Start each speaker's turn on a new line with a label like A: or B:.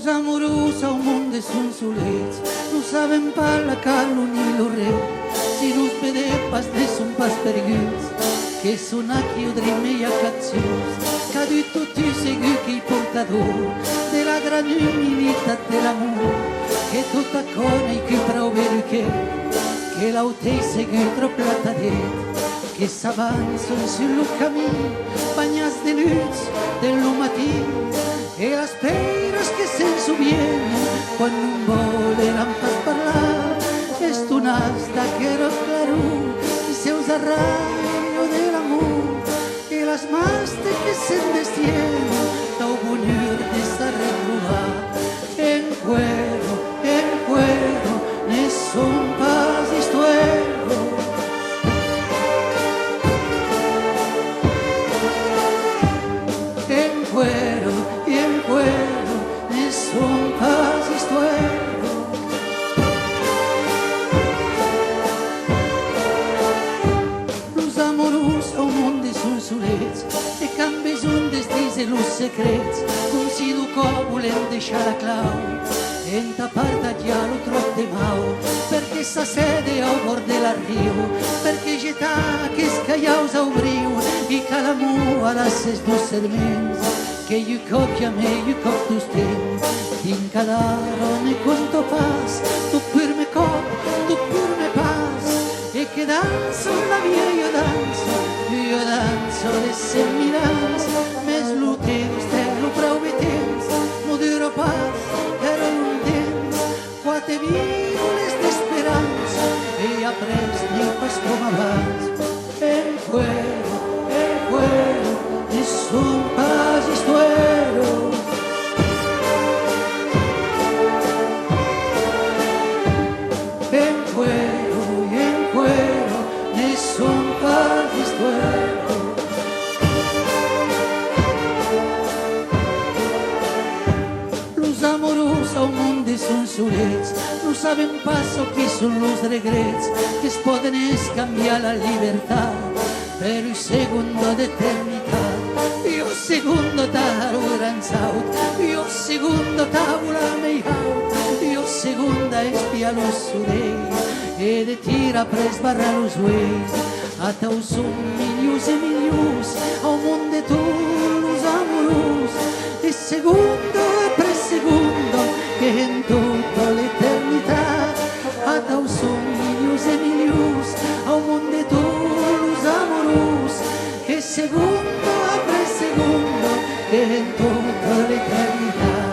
A: Los amorosos ao mundo son solets, no saben parlar callo ni lo re. Si nos vede pas ne son pas perguts, che son aquí o dremeia cazzius. Cadu tutti segui che i portador della gran umilitat dell'amor, che tutta cona i che proveri che l'autei segui troppo platadet, che s'avanzano sul cammino, bagnas de luz dello mattino, e las peras que se subieron cuando un voleran pas parlar, estunas d'aquero claro y se usa rayo del amor, y las maste que se destieron da bonheur de esta reprobar en cuero ne son pas histuero. En cuero ne son pas histuero. Los amorosos ao mundo son solets, e can beson d'estise los secrets, com si du cop volem deixar la clau, en tapar-te ja lo trop de mau, perquè s'assede au bord de la riu, perquè getar que escaiaus au briu, i que l'amor a les dos serments, que io copia me, io cop tu stem, in cadarone quanto pas, tu pur me cop, tu pur me pas, e che danzo la mia io danzo de semmirans, mes lo temps, te lo prove temps, no dura pas, era un temps, quate violes d'esperança, e après ni pas com abans, en cuero, ne son pas histuero. En cuero, ne son pas histuero. Los amorosos ao mundo son solets, no saben pas o que son los regrets, que es poden escambiar la libertad per un segundo d'eternità. Io segundo taro ranzaut, io segundo tavola mei haut, io segunda espia los sudei, e de tira pres barra los weis. Atau son milius e milius, ao mundo tu los amoros, e segundo e pre segundo, che en tutta l'eternità. Atau son milius e milius, ao mundo tu los amoros, che segundo apre segundo, che en tutta l'eternità.